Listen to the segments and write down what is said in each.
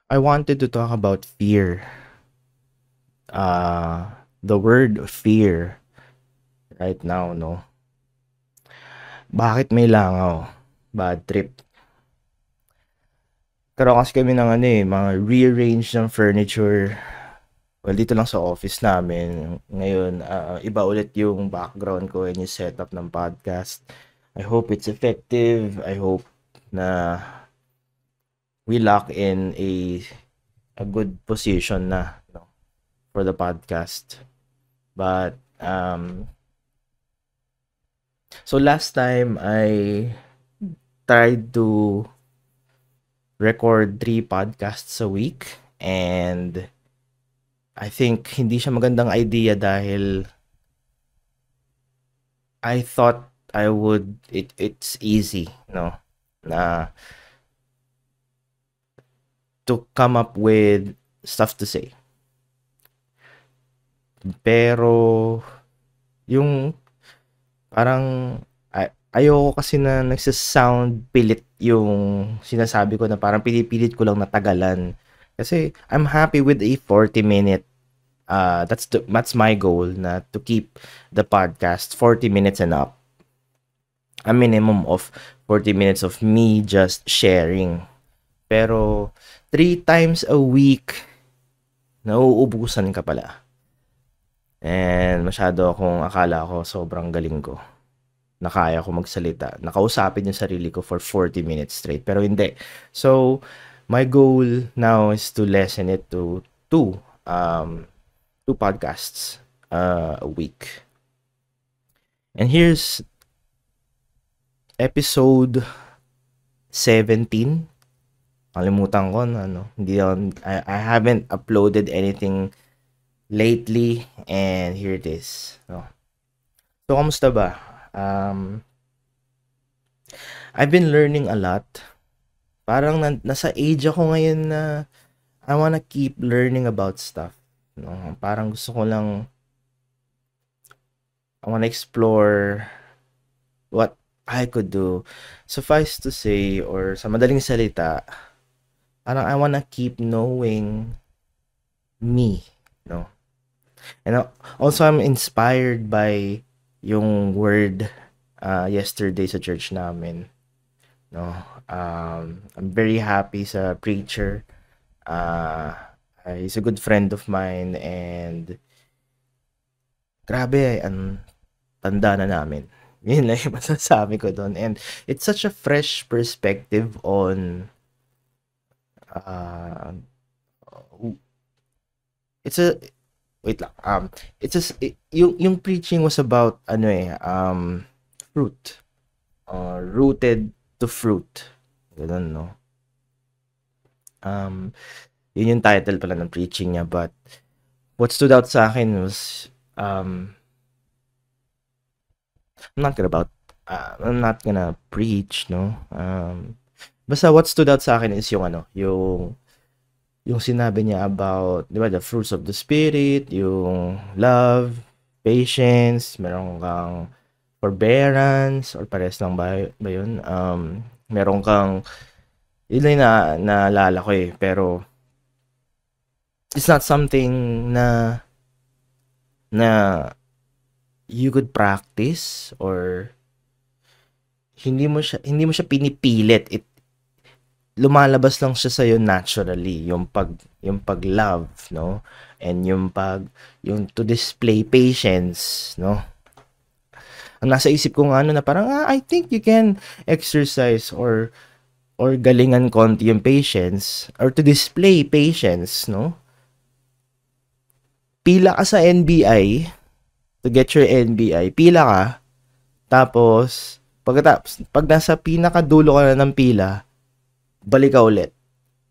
I wanted to talk about fear. The word fear right now, no? Bakit may langaw? Bad trip. Karoon kasi kami ng mga rearrange ng furniture. Well, dito lang sa office namin. Ngayon, iba ulit yung background ko and yung setup ng podcast. I hope it's effective. I hope na we lock in a good position na, no, for the podcast. But so last time I tried to record 3 podcasts a week, and I think hindi siya magandang idea dahil I thought it's easy, no, na to come up with stuff to say. Pero yung parang ayoko kasi na nagsa-sound pilit yung sinasabi ko, na parang pinipilit ko lang natagalan. Kasi I'm happy with a 40-minute, that's my goal, na to keep the podcast 40 minutes and up. A minimum of 40 minutes of me just sharing. Pero 3 times a week, nauubusan ka pala. And masyado akala ko sobrang galing ko, na kaya ko magsalita, nakausapin yung sarili ko for 40 minutes straight. Pero hindi. So, my goal now is to lessen it to two podcasts a week. And here's episode 17. Kalimutan ko na, hindi I haven't uploaded anything lately, and here it is. No. So, kamusta ba? I've been learning a lot. Parang nasa age ako ngayon na I wanna keep learning about stuff. No? Parang gusto ko lang, I wanna explore what I could do. Suffice to say, or sa madaling salita, parang I wanna keep knowing me. No? And also, I'm inspired by yung word yesterday sa church namin. No? I'm very happy sa preacher. He's a good friend of mine, and grabe, ang tanda na namin. Yun lang yung masasabi ko doon. And it's such a fresh perspective on it's a wait lang. Yung preaching was about fruit. Rooted to fruit. Ganun, no? Yun yung title pala ng preaching niya. But what stood out sa akin was, I'm not gonna preach, no? Basta what stood out sa akin is yung sinabi niya about, di ba, the fruits of the spirit, yung love, patience, meron kang forbearance, or pares lang ba yun? Meron kang, yun lang naalala ko eh, pero it's not something na you could practice, or hindi mo siya pinipilit. Lumalabas lang siya sa iyo naturally, yung pag-love, no? And yung to display patience, no? Ang nasa isip ko nga na parang I think you can exercise or galingan konti yung patience, or to display patience, no? Pila ka sa NBI, to get your NBI, pila ka, tapos pag nasa pinakadulo ka na ng pila, balik ka ulit.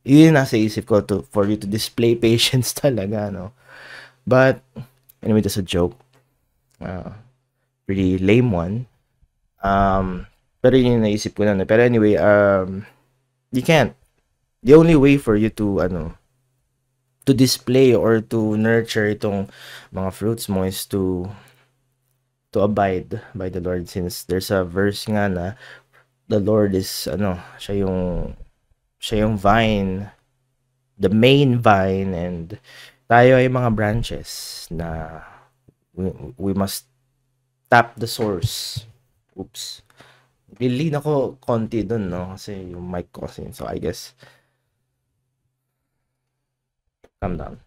Yun nasa isip ko, for you to display patience talaga, no? But anyway, that's a joke. Pretty lame one. Pero yun yung naisip ko na. Pero anyway, you can't. The only way for you to display or to nurture itong mga fruits mo is to abide by the Lord, since there's a verse nga na the Lord is siya yung vine, the main vine, and tayo ay mga branches na we must tap the source. Oops. Nilin ako konti dun, no? Kasi yung mic ko kasi. So, I guess, calm down.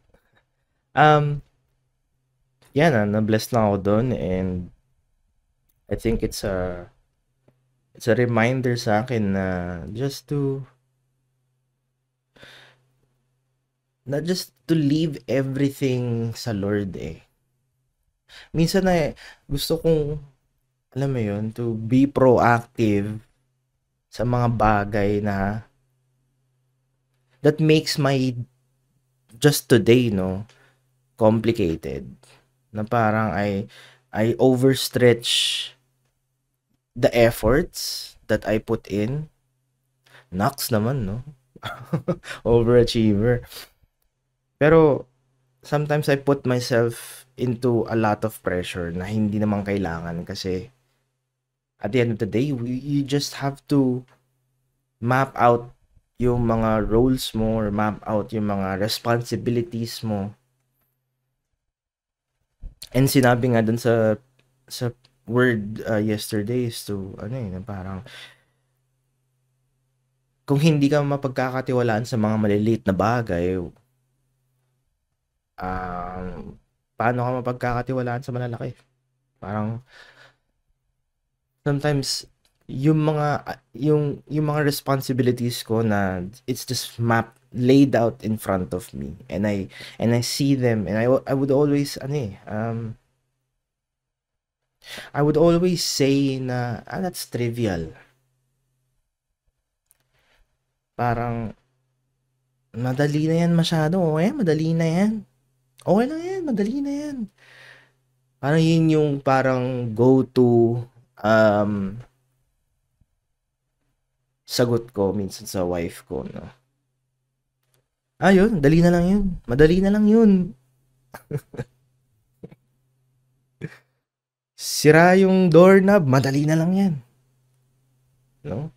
Yan, na-bless lang ako dun, and I think it's a reminder sa akin na just to leave everything sa Lord eh. Minsan na gusto kong, alam mo yun, to be proactive sa mga bagay na that makes my just today, no, complicated. Na parang I overstretch the efforts that I put in. Knocks naman, no? Overachiever. Pero sometimes I put myself into a lot of pressure na hindi naman kailangan, kasi at the end of the day, you just have to map out yung mga roles mo, or map out yung mga responsibilities mo. And sinabi nga dun sa word yesterday is to, parang kung hindi ka mapagkakatiwalaan sa mga maliliit na bagay, paano ka mapagkakatiwalaan sa malalaki? Parang sometimes yung mga responsibilities ko na it's just laid out in front of me, and I see them, and I would always I would always say na that's trivial. Parang madali na yan masyado. Madali na yan. Okay lang yan, madali na yan. Parang yun yung parang go-to sagot ko minsan sa wife ko, no? Yun, dali na lang yun. Madali na lang yun. Sira yung doorknob, madali na lang yan. No?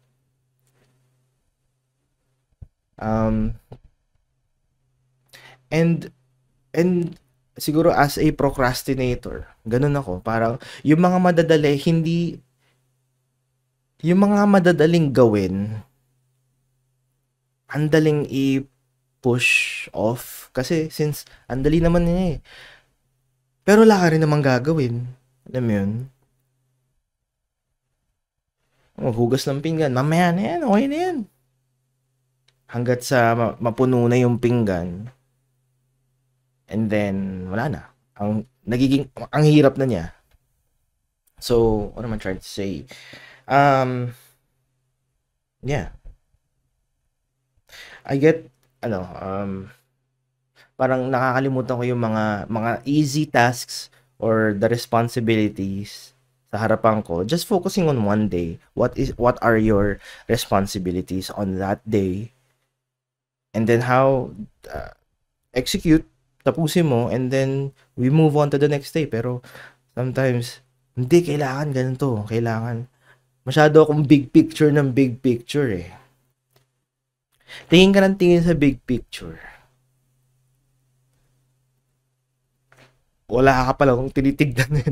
And siguro as a procrastinator, ganun ako. Parang yung mga madadaling gawin, ang daling i-push off. Kasi since ang dali naman niya eh. Pero wala ka rin namang gagawin. Alam mo yun? Maghugas ng pinggan, mamaya na yan, okay na yan. Hanggat sa mapuno na yung pinggan. And then, wala na. Ang hirap na niya. So, what am I trying to say? Yeah. I get, parang nakakalimutan ko yung mga easy tasks or the responsibilities sa harapan ko. Just focusing on one day. What are your responsibilities on that day? And then how execute, tapusin mo, and then we move on to the next day. Pero sometimes, hindi, kailangan ganito. Kailangan. Masyado akong big picture ng big picture eh. Tingin ka ng tingin sa big picture. Wala ka pala kung tinitignan eh.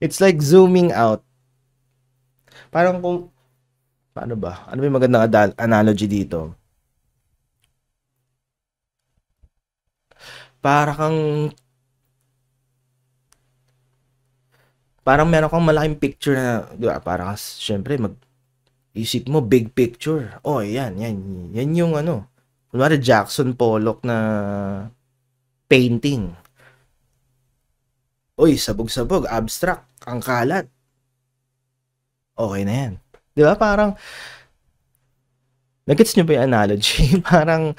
It's like zooming out. Parang paano ba? Ano ba yung magandang analogy dito? Parang meron kang malaking picture na, di ba? Parang syempre isip mo big picture. Yan yung kunwari Jackson Pollock na painting. Sabog-sabog, abstract, ang kalat. Okay na yan. Di ba? Parang nagets nyo ba yung analogy? Parang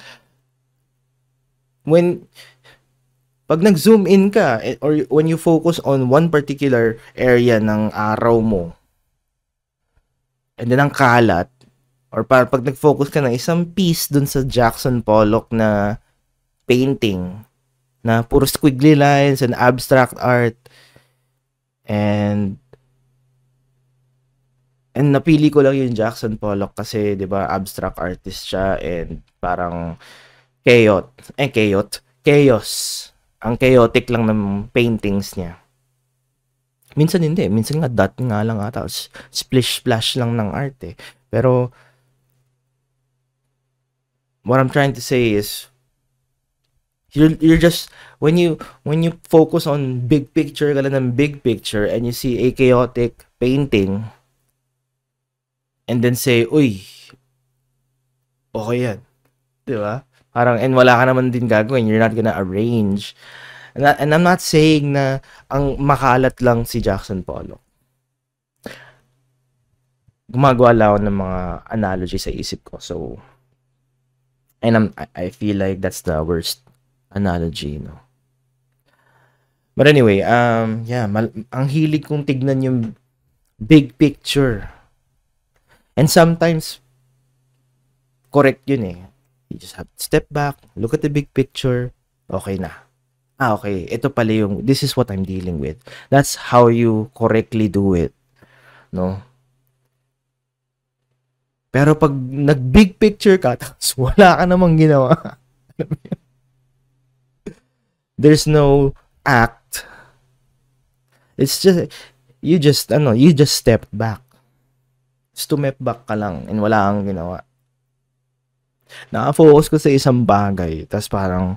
pag nag-zoom in ka, or when you focus on one particular area ng araw mo, and then ang kalat, or pag nag-focus ka ng isang piece dun sa Jackson Pollock na painting, na puro squiggly lines and abstract art, and And napili ko lang yung Jackson Pollock kasi 'di ba abstract artist siya and parang chaos. Ang chaotic lang ng paintings niya. Minsan hindi, minsan nga dot nga lang ata, splish splash lang ng art eh. Pero what I'm trying to say is you're just when you focus on big picture ka lang ng big picture and you see a chaotic painting and then say, uy, okay yan. Diba? Parang, and wala ka naman din gagawin. You're not gonna arrange. And I'm not saying na ang makalat lang si Jackson Pollock. Gumagawa lang ako ng mga analogy sa isip ko. So, and I feel like that's the worst analogy, no? But anyway, yeah, ang hilig kong tignan yung big picture. And sometimes, correct yun eh. You just have to step back, look at the big picture, okay na. Okay, ito pala yung, this is what I'm dealing with. That's how you correctly do it. No? Pero pag nag-big picture ka, tapos wala ka namang ginawa. There's no act. It's just, you just stepped back. Step back ka lang and wala kang ginawa. Naka-focus ko sa isang bagay, tapos parang,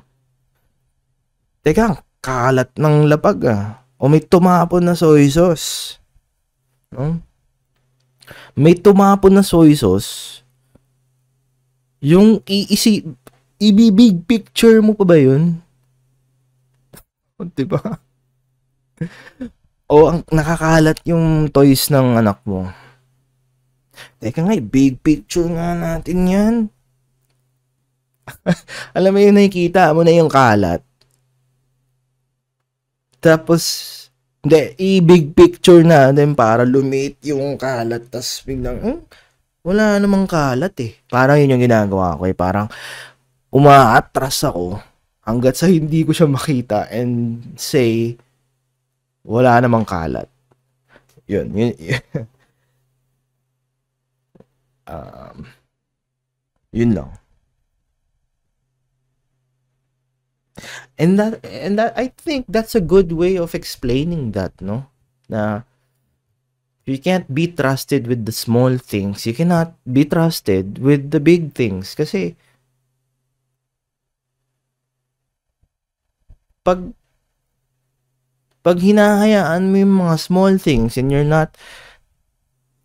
teka, kalat ng lapag o may tumapon na soy sauce. No? May tumapon na soy sauce. Yung ibibig picture mo pa ba yun? Diba? O ang nakakalat yung toys ng anak mo. Teka nga, big picture nga natin yan. Alam mo yun, nakikita mo na yung kalat. Tapos, hindi, i-big picture natin para lumit yung kalat. Tapos biglang, wala namang kalat eh. Parang yun yung ginagawa ko eh. Parang umaatras ako hanggat sa hindi ko siya makita and say, wala namang kalat. Yun. Yun lang. And that I think that's a good way of explaining that, no? Na you can't be trusted with the small things. You cannot be trusted with the big things. Kasi pag hinahayaan mo yung mga small things and you're not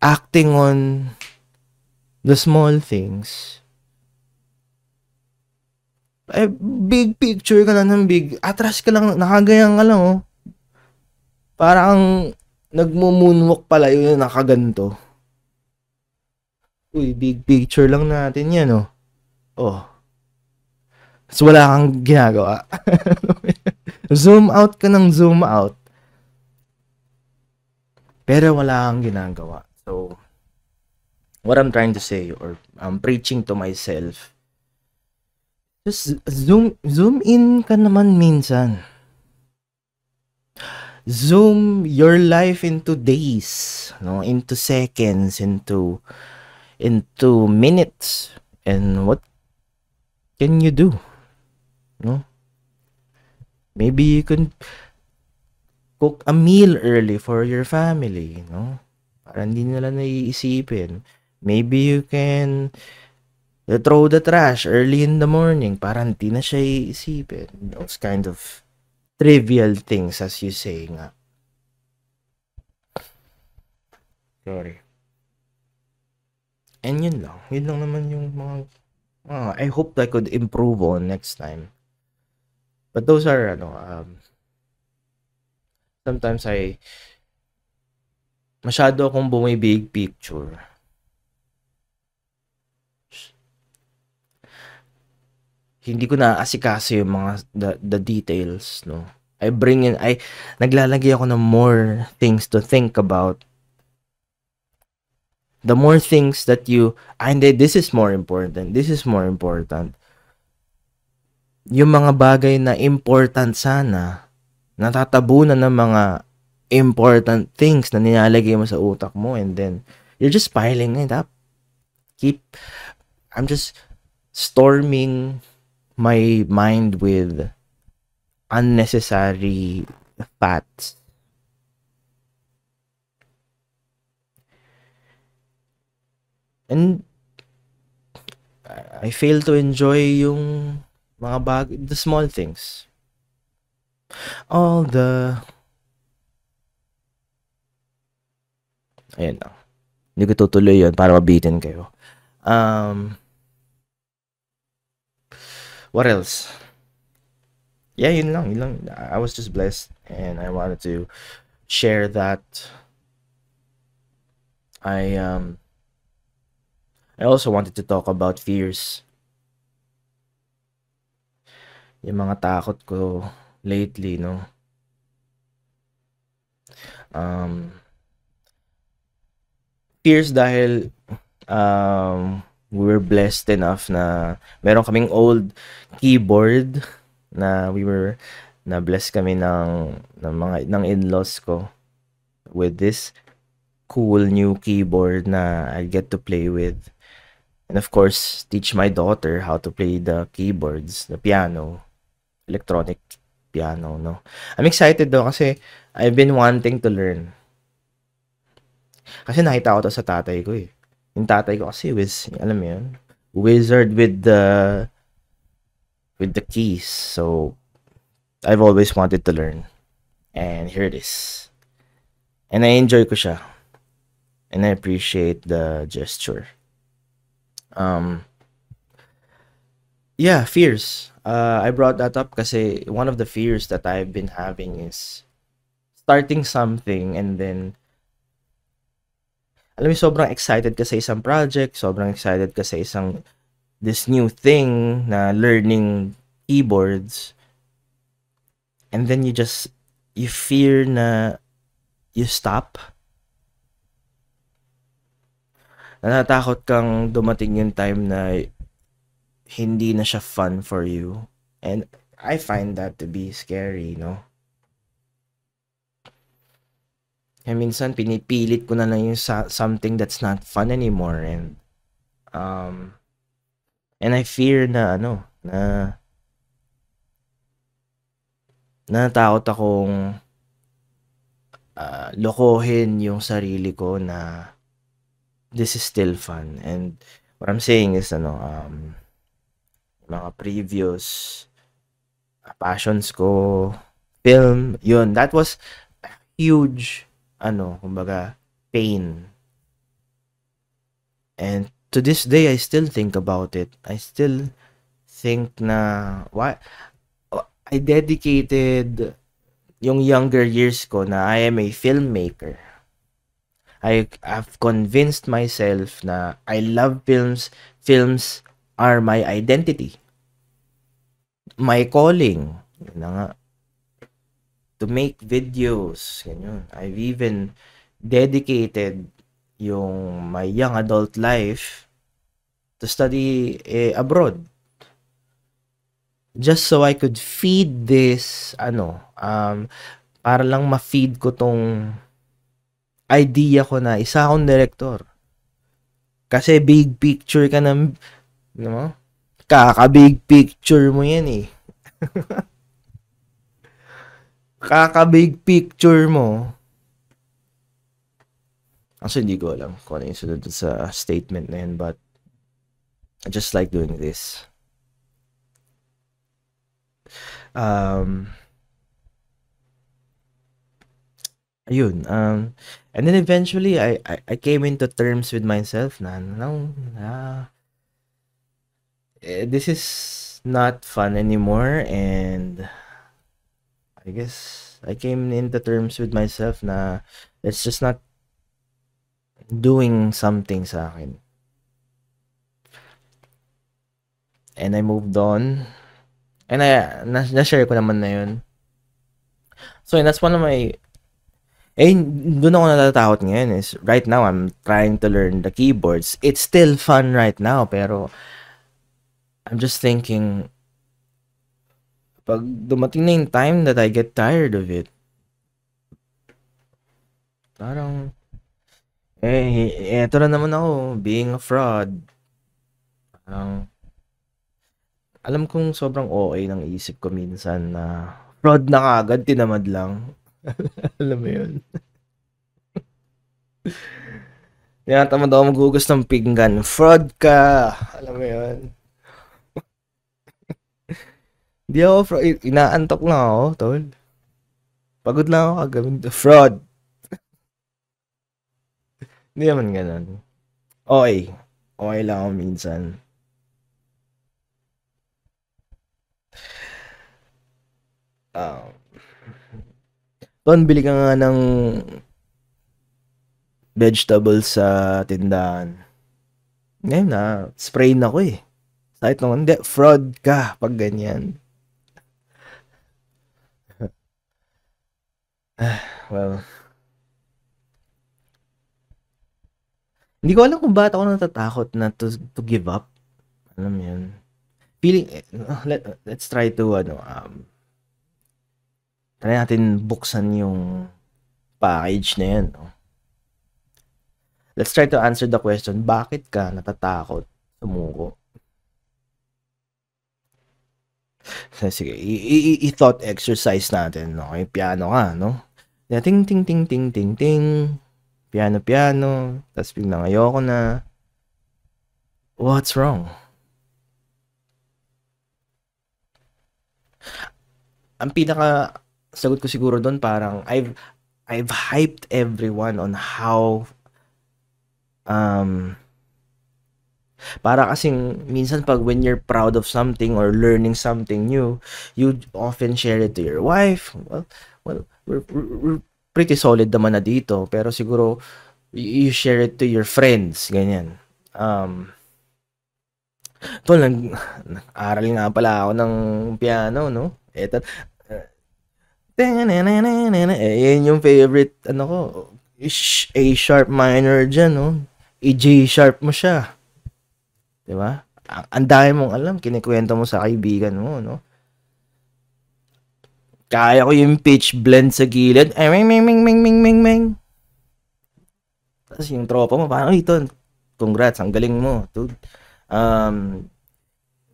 acting on the small things, big picture ka lang ng big, atras ka lang, nakagayang ka lang, oh. Parang nagmo-moonwalk pala yun, nakaganto. Uy, big picture lang natin yan, oh. Oh. So, wala kang ginagawa. Zoom out ka ng zoom out. Pero wala kang ginagawa. So, what I'm trying to say, or I'm preaching to myself, just zoom in ka naman minsan. Zoom your life into days, no, into seconds, into minutes, and what can you do? No? Maybe you can cook a meal early for your family, no? Para hindi nila naiisipin. Maybe you can throw the trash early in the morning para hindi na siya iisipin. Those kind of trivial things, as you say nga. Sorry. And yun lang. Yun lang naman yung mga I hope I could improve on next time. But those are, sometimes masyado akong bumibig picture. Hindi ko na asikaso yung mga the details, no. Naglalagay ako ng more things to think about. The more things that this is more important. This is more important. Yung mga bagay na important sana, natatabunan ng mga important things na nilalagay mo sa utak mo, and then You're just piling it up. I'm just storming my mind with unnecessary fats. And I fail to enjoy yung the small things. All the Ayan lang. Hindi ko tutuloy yun para mabitin kayo. What else? Yeah, yun lang. I was just blessed and I wanted to share that. I also wanted to talk about fears. Yung mga takot ko lately, no? Fears dahil we were blessed enough na meron kaming old keyboard na na-bless kami ng in-laws ko with this cool new keyboard na I get to play with. And of course, teach my daughter how to play the keyboards, the piano, electronic piano, no? I'm excited though kasi I've been wanting to learn. Kasi nakita ko to sa tatay ko eh. Yung tatay ko kasi alam mo yun, wizard with the keys. So, I've always wanted to learn. And here it is. And I enjoy ko siya. And I appreciate the gesture. Yeah, fears. I brought that up kasi one of the fears that I've been having is starting something and then alam mo, sobrang excited ka sa isang project, sobrang excited ka sa this new thing na learning keyboards, and then you fear na you stop. Natatakot kang dumating yung time na hindi na siya fun for you. And I find that to be scary, no? Kaya minsan pinipilit ko na lang yung something that's not fun anymore and I fear na natakot akong lokohin yung sarili ko na this is still fun. And what I'm saying is mga previous passions ko, film, yun, that was a huge kumbaga pain. And to this day I still think about it. I still think na why I dedicated yung younger years ko na I am a filmmaker. I've convinced myself na I love films. Films are my identity. My calling. Yun na nga. To make videos. Ganyan. I've even dedicated yung my young adult life to study abroad. Just so I could feed this, para lang ma-feed ko tong idea ko na isa akong director. Kasi big picture ka na, kaka-big picture mo yan eh. Kaka-big picture mo. Actually, hindi ko alam kung ano yung sunod sa statement na yun, but I just like doing this. Ayun, and then eventually I came into terms with myself na this is not fun anymore, and I guess I came into terms with myself na it's just not doing something sa akin. And I moved on. And na-share ko naman na yun. So, and that's one of my doon ako natatakot ngayon is right now I'm trying to learn the keyboards. It's still fun right now, pero I'm just thinking pag dumating na yung time that I get tired of it, parang Eto na naman ako, being a fraud. Parang, alam kong sobrang OA ng isip ko minsan na fraud na kaagad, tinamad lang. Alam mo yun? Tinatamad ako maghugas ng pinggan. Fraud ka! Alam mo yun? Hindi ako fraud. Inaantok lang ako, tol. Pagod lang ako kagawin. Fraud! Hindi naman ganun. Okay. Okay lang ako minsan. Ah, Ton, bili ka nga ng vegetables sa tindahan. Ngayon na, spray na ko eh. Kahit naman, hindi, fraud ka pag ganyan. Well, hindi ko alam kung bakit ako natatakot na to give up. Alam mo yun? Feeling, let's try to, try natin buksan yung package na yan. No? Let's try to answer the question, bakit ka natatakot sumuko? Sige, i-thought exercise natin. No? Yung piano ka, no? Ting, ting, ting, ting, ting, ting. Piano, piano. Tapos biglang ayoko na. What's wrong? Ang pinaka sagot ko siguro doon parang I've hyped everyone on how para kasing minsan pag when you're proud of something or learning something new, you often share it to your wife. Well, we're pretty solid naman na dito, pero siguro you share it to your friends, ganyan. Tol, nag-aral nga pala ako ng piano, no? Eto, yan yung favorite, ano ko, A sharp minor dyan, no? I-G sharp mo siya. Diba? Ang dami mong alam, kinikwento mo sa kaibigan mo, no? Kaya ko yung pitch blend sa gilid. Ay, ming, ming, ming, ming, ming, ming, ming. Tapos yung tropa mo, parang, ito, congrats, ang galing mo, dude.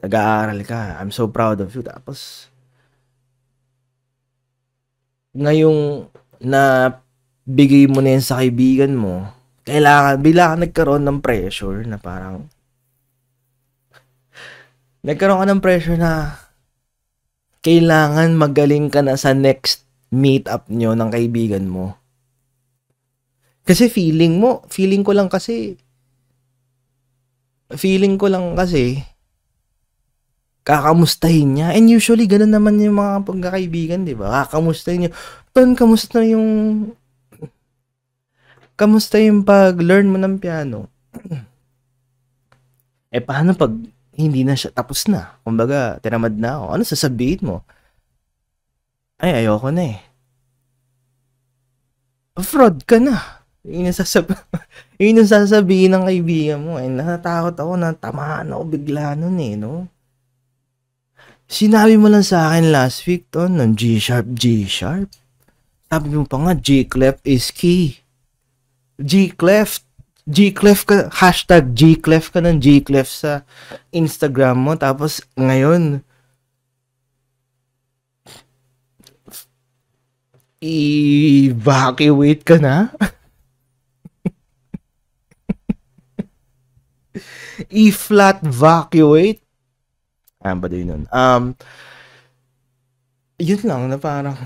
Nag-aaral ka. I'm so proud of you. Tapos, ngayong na bigay mo na yan sa kaibigan mo, kailangan, bila ka nagkaroon ng pressure na parang, nagkaroon ka ng pressure na kailangan magaling ka na sa next meet-up nyo ng kaibigan mo. Kasi feeling ko lang kasi, kakamustahin niya. And usually, ganun naman yung mga pagkakaibigan, di ba? Kakamustahin niya. Ton, kamusta yung pag-learn mo ng piano? Paano pag hindi na siya tapos na? Kumbaga, tinamad na ako. Ano sasabihin mo? Ay, ayoko na eh. Fraud ka na. Yun yung sasabihin ng kaibigan mo. Natatakot ako na tamaan ako bigla nun eh, no? Sinabi mo lang sa akin last week, Ton, ng G sharp. Sabi mo pa nga, G clef is key. G clef ka, hashtag G clef ka ng G clef sa Instagram mo. Tapos, ngayon, evacuate ka na? E-flat vacuate? Ba din nun? Yun lang na parang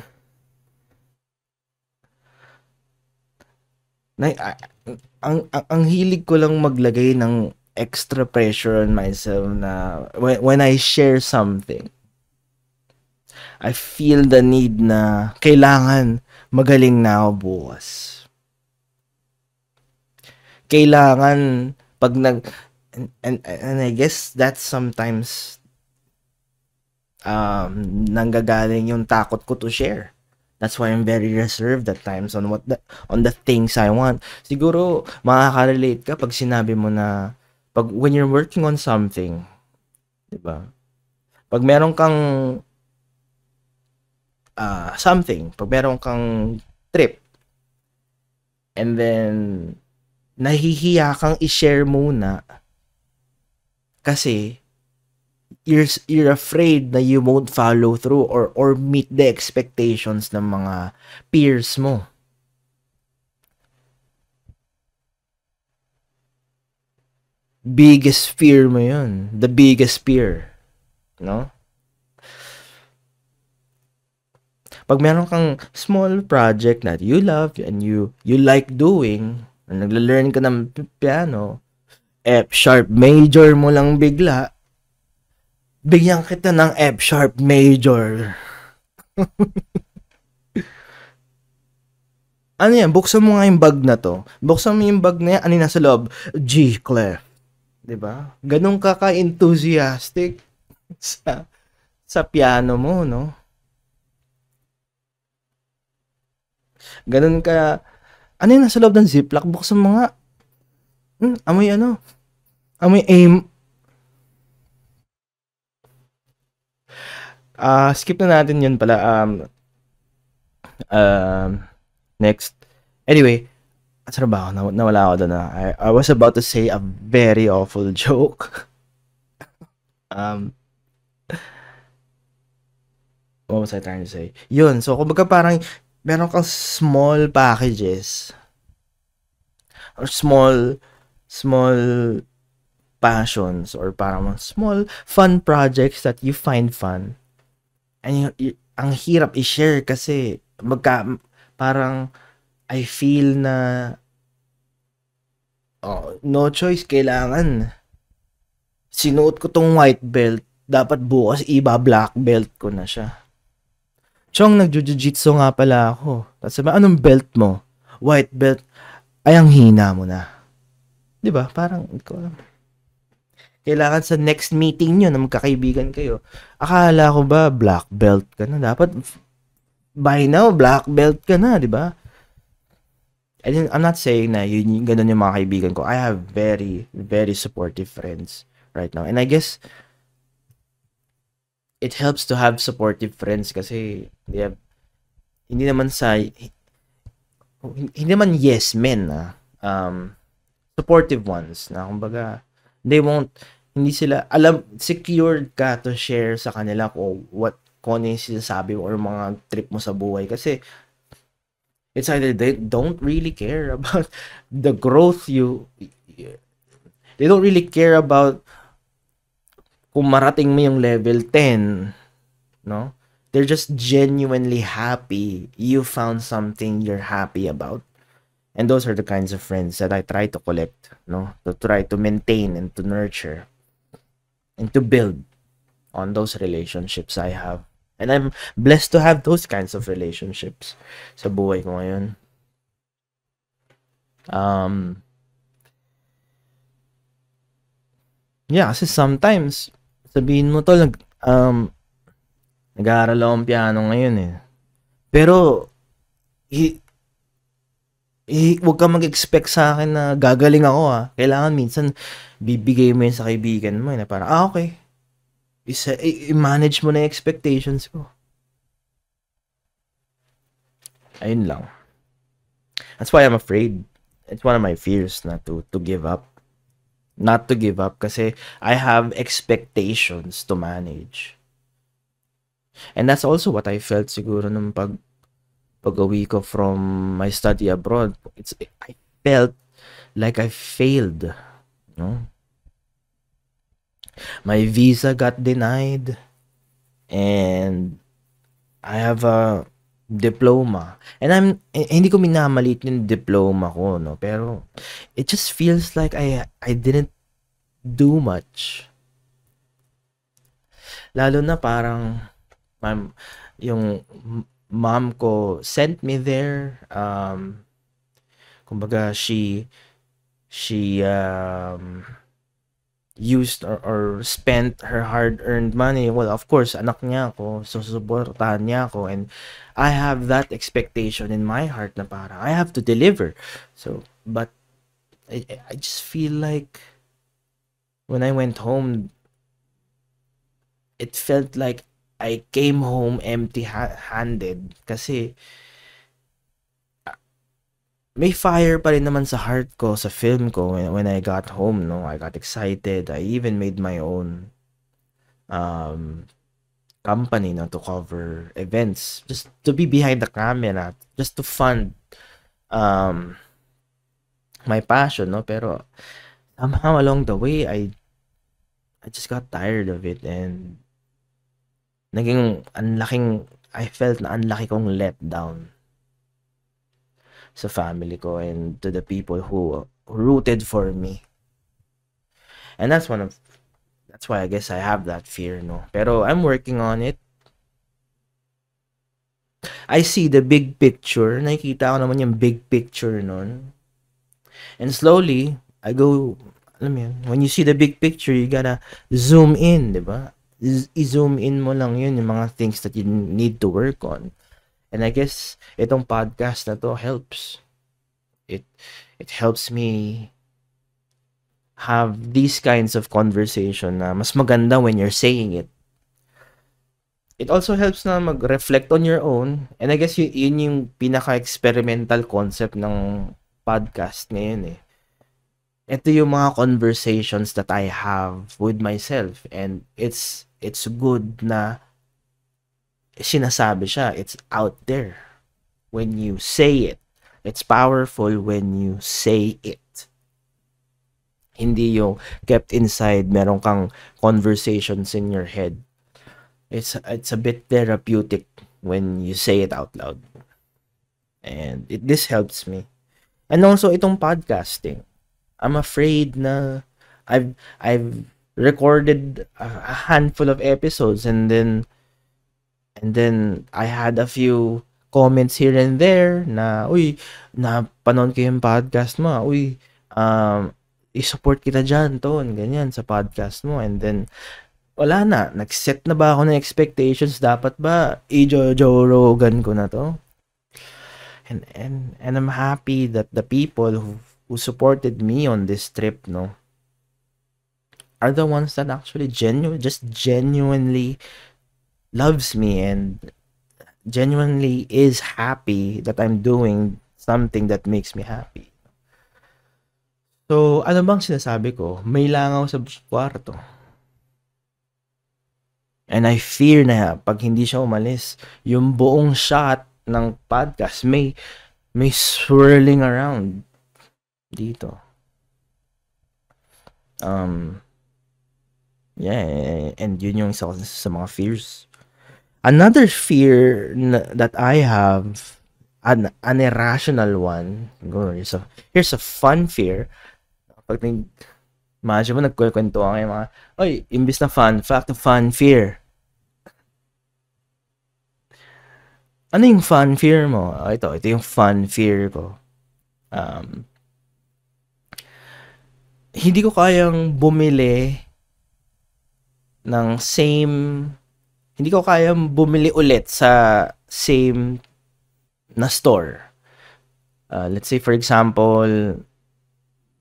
ang hilig ko lang maglagay ng extra pressure on myself na when I share something, I feel the need na kailangan magaling na ako bukas. Kailangan pag and I guess that's sometimes nanggagaling yung takot ko to share. That's why I'm very reserved at times on the things I want. Siguro makaka-relate ka pag sinabi mo na when you're working on something, 'di ba? Pag meron kang pag meron kang trip and then nahihiya kang i-share muna kasi you're afraid na you won't follow through or meet the expectations ng mga peers mo. Biggest fear mo yun. The biggest fear. No? Pag meron kang small project that you love and you like doing, nagla-learn ka ng piano, F sharp major mo lang bigla, bigyan kita ng F sharp major. Ano yan? Buksan mo nga yung bag na to. Buksan mo yung bag na yan. Ano yung nasa loob? G clef. Diba? Ganun ka ka-enthusiastic sa piano mo, no? Ganun ka... Ano yung nasa loob ng ziplock? Buksan mo nga. Amoy ano? Amoy aim. Skip na natin yun pala. Next. Anyway, saan ba ako? Nawala ako doon. I was about to say a very awful joke. What was I trying to say? Yun. So, kumbaga parang meron kang small packages or small passions or parang small fun projects that you find fun. And ang hirap i-share kasi parang I feel na no choice, kailangan sinuot ko tong white belt, dapat bukas black belt ko na siya. Chong, nagjo-jiu-jitsu nga pala ako. Tapos sabi, anong belt mo? White belt. Ay, ang hina mo na. Diba? Parang, kailangan sa next meeting nyo na magkakaibigan kayo. Akala ko ba black belt ka na? Dapat by now black belt ka na, di ba? I'm not saying na yun ganun yung mga kaibigan ko. I have very, very supportive friends right now. And I guess it helps to have supportive friends kasi hindi naman yes men supportive ones na kumbaga hindi sila secured ka to share sa kanila kung ano yung sinasabi or mga trip mo sa buhay kasi it's either they don't really care about the growth they don't really care about kung marating mo yung level 10, no? They're just genuinely happy you found something you're happy about. And those are the kinds of friends that I try to collect, no? To try to maintain and to nurture and to build on those relationships I have. And I'm blessed to have those kinds of relationships sa buhay ko ngayon. Yeah, kasi sometimes sabihin mo to nag-aaral akong piano ngayon eh. Pero huwag ka mag-expect sa akin na gagaling ako Kailangan minsan bibigay mo yun sa kaibigan mo na parang okay. I-manage mo na yung expectations ko. Ayun lang. That's why I'm afraid. It's one of my fears not to give up. Not to give up kasi I have expectations to manage. And that's also what I felt siguro nung pag-uwi ko from my study abroad. I felt like I failed, no? My visa got denied and I have a diploma. And hindi ko minamalit yung diploma ko, no? Pero it just feels like I didn't do much. Lalo na parang yung mom ko sent me there. Kumbaga she used or spent her hard-earned money. Well, of course, anak niya ako, so susuportahan niya ako, and I have that expectation in my heart na parang I have to deliver. So, but I just feel like when I went home, it felt like I came home empty-handed kasi may fire pa rin naman sa heart ko, sa film ko when I got home, no? I got excited. I even made my own um, company, no, to cover events, just to be behind the camera, just to fund um, my passion, no? Pero somehow along the way, I just got tired of it and I felt na anlaki kong let down sa family ko and to the people who rooted for me. And that's why I guess I have that fear, no? Pero I'm working on it. I see the big picture. Nakikita ko naman yung big picture nun. And slowly, I go, alam mo yun, when you see the big picture, you gotta zoom in, di ba? I-zoom in mo lang yun, yung mga things that you need to work on. And I guess, itong podcast na to helps. It helps me have these kinds of conversation na mas maganda when you're saying it. It also helps na mag-reflect on your own. And I guess yun yung pinaka-experimental concept ng podcast ngayon eh. Ito yung mga conversations that I have with myself. And it's good na sinasabi siya. It's out there when you say it. It's powerful when you say it. Hindi yung kept inside, meron kang conversations in your head. It's a bit therapeutic when you say it out loud. And this helps me. And also itong podcasting. I'm afraid na I've recorded a handful of episodes and then I had a few comments here and there na, uy, napanood ko yung podcast mo. Uy, i-support kita dyan, Ton, ganyan, sa podcast mo. And then, wala na. Nag-set na ba ako ng expectations? Dapat ba i-Joe Rogan ko na to? And I'm happy that the people who supported me on this trip, no, are the ones that actually genuinely loves me and genuinely is happy that I'm doing something that makes me happy. So, ano bang sinasabi ko? May langaw sa kwarto. And I fear na pag hindi siya umalis, yung buong shot ng podcast may swirling around dito. Yeah, and yun yung isa sa mga fears. Another fear that I have, an irrational one. Here's a fun fear. Pag imagine mo, nagkukwentuhan kayo mga, oy, imbis na fun fact, fun fear. Ano yung fun fear mo? Ito yung fun fear ko. Hindi ko kayang bumili hindi ko kayang bumili ulit sa same na store. Let's say, for example,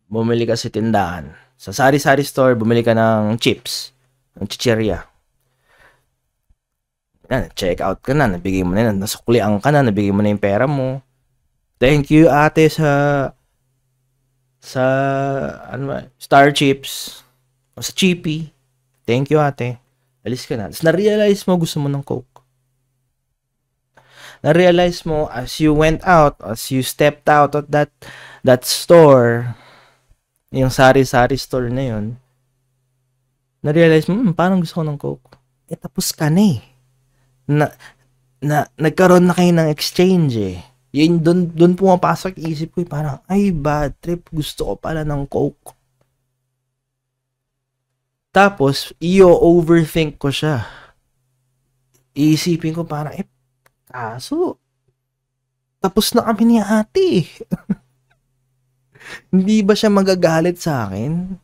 bumili ka sa tindahan. Sa sari-sari store, bumili ka ng chips, ng chichirya. Check out ka na, nabigay mo na, nasuklian ka na, nabigay mo na yung pera mo. Thank you, ate, sa Star Chips, o sa Chippy. Thank you, ate. Alis ka na. Tapos na-realize mo, gusto mo ng Coke. Na-realize mo, as you went out, as you stepped out of that store, yung sari-sari store na yun, na-realize mo, parang gusto ko ng Coke. Tapos ka na eh. Nagkaroon na kayo ng exchange eh. Yun, doon pumapasok isip ko, parang, ay, bad trip, gusto ko pala ng Coke. Tapos, overthink ko siya. Iisipin ko parang, kaso, tapos na kami ni ate. Hindi ba siya magagalit sa akin?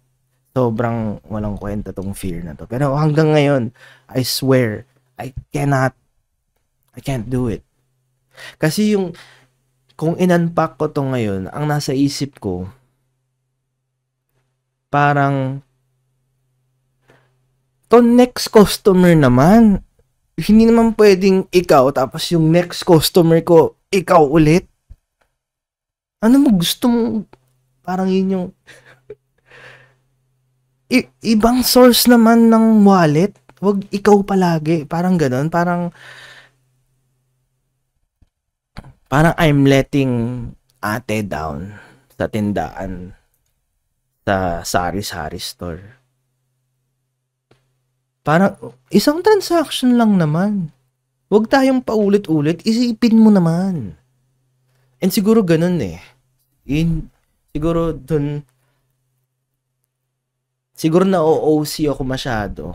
Sobrang walang kwenta tong fear na to. Pero hanggang ngayon, I swear, I can't do it. Kasi kung in-unpack ko to ngayon, ang nasa isip ko, parang, to next customer naman, hindi naman pwedeng ikaw, tapos yung next customer ko, ikaw ulit. Ano mo gusto mo, parang yun yung, ibang source naman ng wallet. Wag ikaw palagi. Parang ganon. Parang I'm letting ate down sa tindaan sa sari-sari store. Parang isang transaction lang naman. Huwag tayong paulit-ulit. Isipin mo naman. And siguro ganun eh. Siguro dun, siguro na OOC ako masyado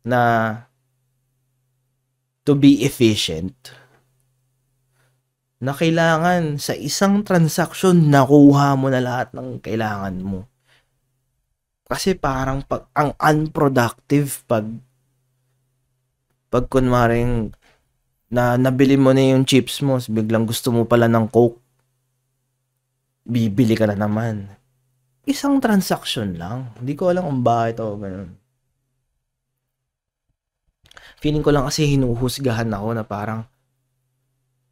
na to be efficient. Na kailangan sa isang transaction nakuha mo na lahat ng kailangan mo. Kasi parang ang unproductive pag kunwaring nabili mo na yung chips mo, biglang gusto mo pala ng Coke, bibili ka na naman. Isang transaction lang. Hindi ko alam kung bakit ako ganun. Feeling ko lang kasi hinuhusgahan ako na parang,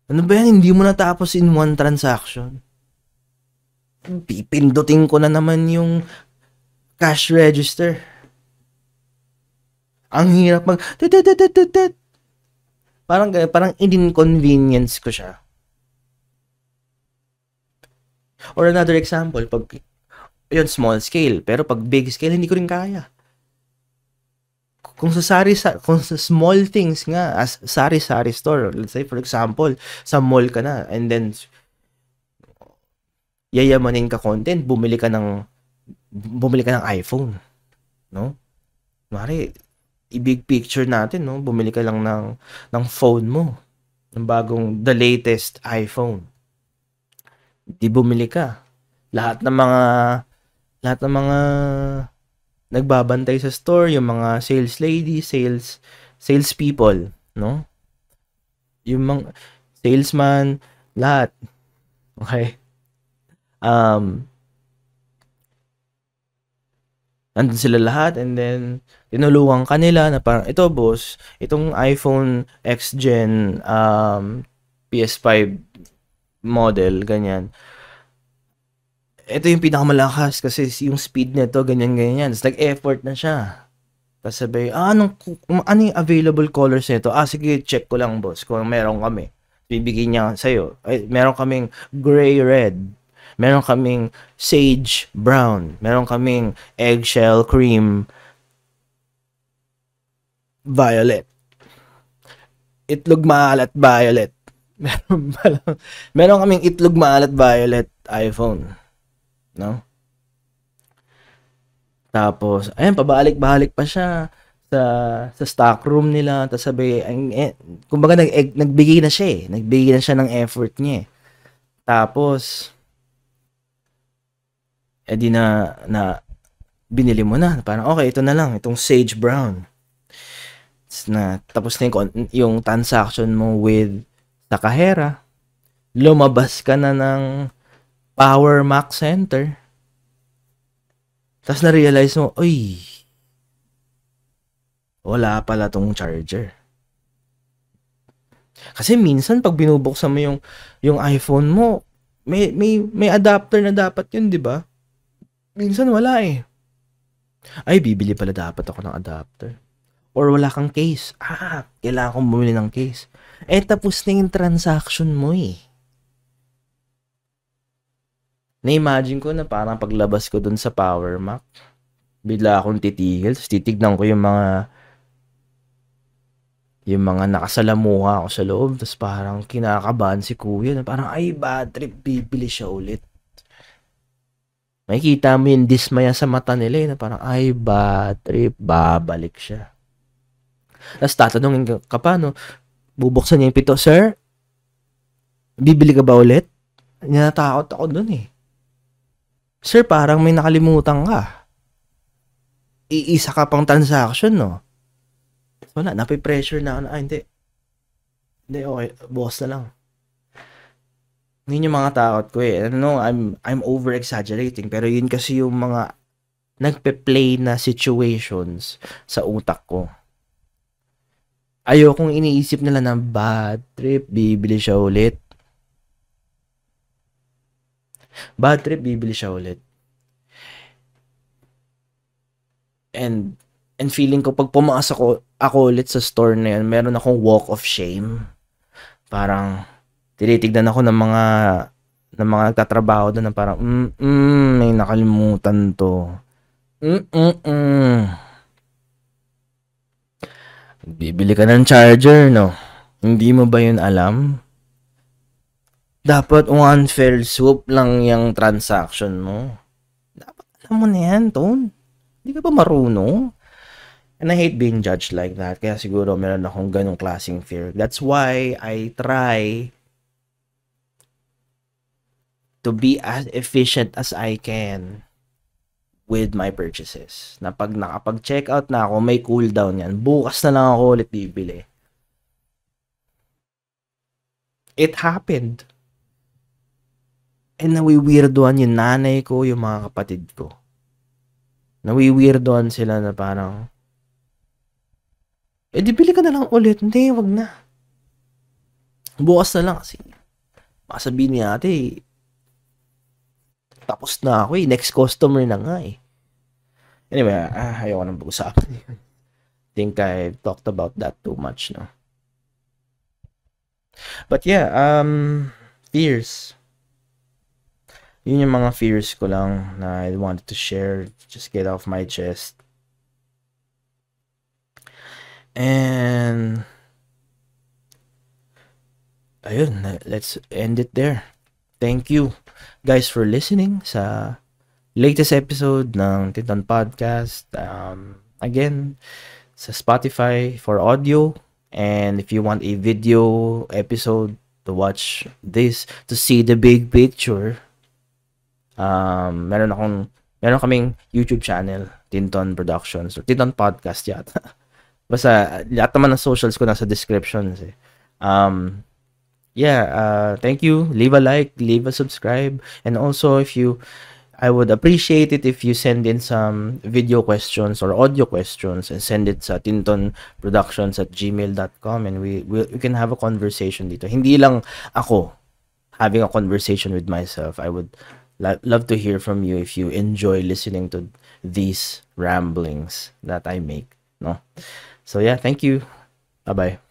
ano ba yan? Hindi mo natapos in one transaction. Pipindutin ko na naman yung cash register. Ang hirap mag... Parang in-inconvenience ko siya. Or another example, pag yun, small scale. Pero pag big scale, hindi ko rin kaya. Kung sa small things nga, as sari-sari store, let's say for example, sa mall ka na, and then yayamanin ka content, bumili ka ng iPhone, no? Mari, i-big picture natin, no? Bumili ka lang ng phone mo, ng bagong, the latest iPhone. Di bumili ka. Lahat ng mga nagbabantay sa store, yung mga sales lady, sales people, no? Yung mga salesman, lahat. Okay? Nandun sila lahat, and then tinulungan ka nila na parang, ito boss, itong iPhone X Gen PS5 model, ganyan. Ito yung pinakamalakas kasi yung speed nito, ganyan. It's like effort na siya. Tapos sabi, ano yung available colors nito? Sige, check ko lang boss kung meron kami. Bibigyan niya sa'yo. Meron kaming gray red. Meron kaming sage brown. Meron kaming eggshell cream violet. Itlog maalat violet. Meron kaming itlog maalat violet iPhone. No? Tapos, ayun, pabalik-balik pa siya sa stock room nila. Tapos sabi, kumbaga nagbigay na siya eh. Nagbigay na siya ng effort niya eh. Tapos, di na binili mo na. Parang, okay, ito na lang. Itong sage brown. Tapos na yung transaction mo with sa kahera. Lumabas ka na ng Power Mac Center. Tapos na-realize mo, uy, wala pala tong charger. Kasi minsan pag binubuksan mo yung iPhone mo, may adapter na dapat yun, di ba? Minsan wala eh. Ay, bibili pala dapat ako ng adapter. Or wala kang case. Kailangan kong bumili ng case. Tapos na yung transaction mo eh. Na-imagine ko na parang paglabas ko dun sa Power Mac, bigla akong titigil, tapos titignan ko yung mga nakasalamuha ako sa loob, tapos parang kinakabahan si kuya, na parang, ay, bad trip, bibili siya ulit. Makikita mo yung dismaya sa mata nila, na parang, ay, bad trip, babalik siya. Tapos tatanungin ka pa, no? Bubuksan niya yung pito, sir, bibili ka ba ulit? Natakot ako dun eh. Sir, parang may nakalimutan ka. Iisa ka pang transaction, no? Wala, napipressure na ako na, hindi. Hindi, okay, bukas na lang. Yun yung mga takot ko eh. No, I'm over-exaggerating, pero yun kasi yung mga nagpe-play na situations sa utak ko. Ayokong iniisip nila na bad trip, bibili siya ulit. Bad trip, bibili siya ulit. And feeling ko pag pumasok ako ulit sa store na yun, meron akong walk of shame. Parang tinitignan ako ng mga nagtatrabaho doon na parang may nakalimutan to. Bibili ka ng charger, no? Hindi mo ba yun alam? Dapat one fell swoop lang yung transaction mo. Dapat alam mo na yan, Tone. Hindi ka ba marunong? And I hate being judged like that. Kaya siguro meron akong ganong klaseng fear. That's why I try to be as efficient as I can with my purchases. Na pag nakapag-check out na ako, may cooldown yan. Bukas na lang ako ulit bibili. It happened. And nawiwirdoan yung nanay ko, yung mga kapatid ko. Nawiwirdoan sila na parang, di bili ka na lang ulit. Hindi, wag na. Bukas na lang kasi. Makasabihin ni ate, tapos na ako eh. Next customer na nga eh. Anyway, ayoko nang pag-usapan yun. Think I've talked about that too much, no? But yeah, fears. Yun yung mga fears ko lang na I wanted to share, just get off my chest. And ayun, let's end it there. Thank you guys for listening sa latest episode ng Tinton Podcast. Again, sa Spotify for audio. And if you want a video episode to watch this, to see the big picture, meron kaming YouTube channel, Tinton Productions, or Tinton Podcast yata. Basta, lahat naman ng socials ko nasa descriptions eh. Thank you. Leave a like, leave a subscribe. And also, I would appreciate it if you send in some video questions or audio questions and send it sa tintonproductions@gmail.com and we can have a conversation dito. Hindi lang ako having a conversation with myself. I would love to hear from you if you enjoy listening to these ramblings that I make, no? So yeah, thank you. Bye-bye.